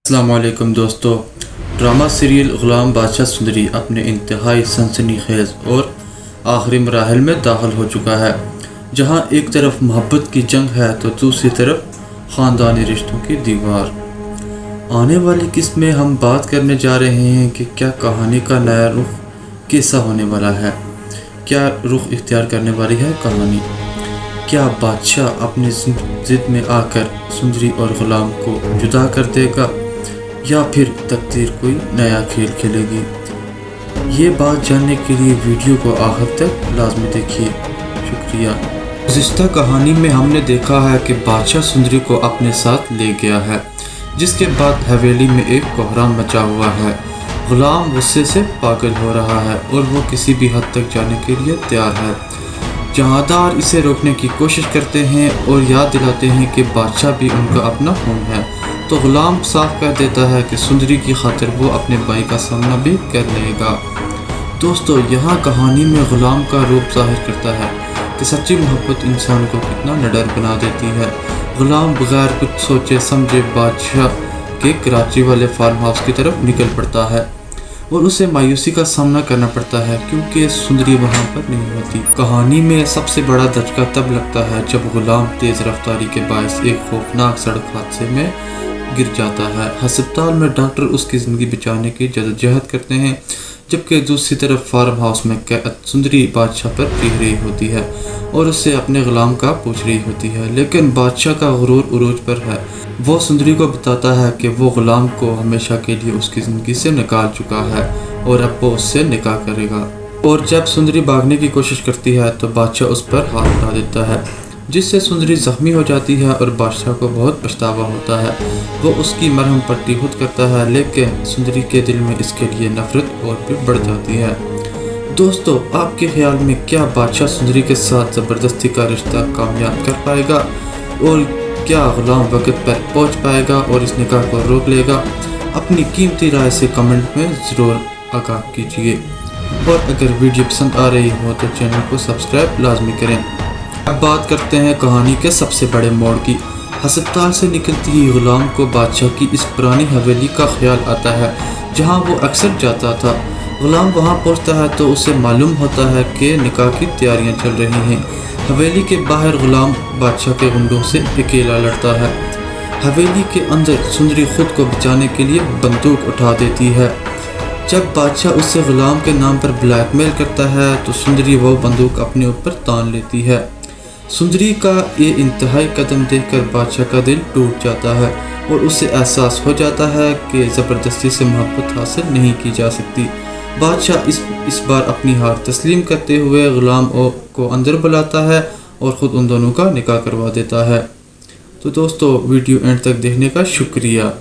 अस्सलामुअलैकुम दोस्तों। Drama serial ग़ुलाम बादशाह सुंदरी अपने इंतहाई सनसनीखेज़ और आखिरी मराहल में दाखिल हो चुका है, जहां एक तरफ मोहब्बत की जंग है तो दूसरी तरफ ख़ानदानी रिश्तों की दीवार। आने वाली किस्त में हम बात करने जा रहे हैं कि क्या कहानी का नया रुख कैसा होने वाला है, क्या रुख इख्तियार करने वाली है कहानी। क्या बादशाह अपनी ज़िद में आकर सुंदरी और ग़ुलाम को जुदा कर देगा या फिर तकदीर कोई नया खेल खेलेगी। ये बात जानने के लिए वीडियो को आखिर तक लाजमी देखिए। शुक्रिया। गुज़िश्ता कहानी में हमने देखा है कि बादशाह सुंदरी को अपने साथ ले गया है, जिसके बाद हवेली में एक कोहराम मचा हुआ है। ग़ुलाम गुस्से से पागल हो रहा है और वो किसी भी हद तक जाने के लिए तैयार है। जहांदार इसे रोकने की कोशिश करते हैं और याद दिलाते हैं कि बादशाह भी उनका अपना खून है, तो ग़ुलाम साफ कर देता है कि सुंदरी की खातिर वो अपने भाई का सामना भी कर लेगा। दोस्तों, यहाँ कहानी में ग़ुलाम का रूप ज़ाहिर करता है कि सच्ची मोहब्बत इंसान को कितना निडर बना देती है। ग़ुलाम बगैर कुछ सोचे समझे बादशाह के कराची वाले फार्म हाउस की तरफ निकल पड़ता है और उसे मायूसी का सामना करना पड़ता है क्योंकि सुंदरी वहाँ पर नहीं होती। कहानी में सबसे बड़ा धचका तब लगता है जब ग़ुलाम तेज़ रफ्तारी के बायस एक खौफनाक सड़क हादसे में गिर जाता है। अस्पताल में डॉक्टर उसकी ज़िंदगी बचाने की जद्दोजहद करते हैं, जबकि दूसरी तरफ फार्म हाउस में कैद सुंदरी बादशाह पर पीह रही होती है और उससे अपने ग़ुलाम का पूछ रही होती है। लेकिन बादशाह का गुरूर उरूज पर है। वो सुंदरी को बताता है कि वो ग़ुलाम को हमेशा के लिए उसकी ज़िंदगी से निकाल चुका है और अब वो उससे निकाह करेगा। और जब सुंदरी भागने की कोशिश करती है तो बादशाह उस पर हाथ उठा देता है, जिससे सुंदरी ज़ख्मी हो जाती है और बादशाह को बहुत पछतावा होता है। वो उसकी मरहम पट्टी खुद करता है, लेकिन सुंदरी के दिल में इसके लिए नफ़रत और भी बढ़ जाती है। दोस्तों, आपके ख्याल में क्या बादशाह सुंदरी के साथ ज़बरदस्ती का रिश्ता कामयाब कर पाएगा और क्या ग़ुलाम वक्त पर पहुंच पाएगा और इस निकाह को रोक लेगा? अपनी कीमती राय से कमेंट में ज़रूर आगाह कीजिए और अगर वीडियो पसंद आ रही हो तो चैनल को सब्सक्राइब लाजमी करें। अब बात करते हैं कहानी के सबसे बड़े मोड़ की। अस्पताल से निकलती ही ग़ुलाम को बादशाह की इस पुरानी हवेली का ख्याल आता है, जहां वो अक्सर जाता था। ग़ुलाम वहां पहुंचता है तो उसे मालूम होता है कि निकाह की तैयारियां चल रही हैं। हवेली के बाहर ग़ुलाम बादशाह के गुंडों से अकेला लड़ता है। हवेली के अंदर सुंदरी खुद को बचाने के लिए बंदूक उठा देती है। जब बादशाह उससे ग़ुलाम के नाम पर ब्लैकमेल करता है तो सुंदरी वो बंदूक अपने ऊपर तान लेती है। सुंदरी का ये इंतहाई कदम देखकर बादशाह का दिल टूट जाता है और उसे एहसास हो जाता है कि ज़बरदस्ती से मोहब्बत हासिल नहीं की जा सकती। बादशाह इस बार अपनी हार तस्लीम करते हुए ग़ुलाम को अंदर बुलाता है और ख़ुद उन दोनों का निकाह करवा देता है। तो दोस्तों, वीडियो एंड तक देखने का शुक्रिया।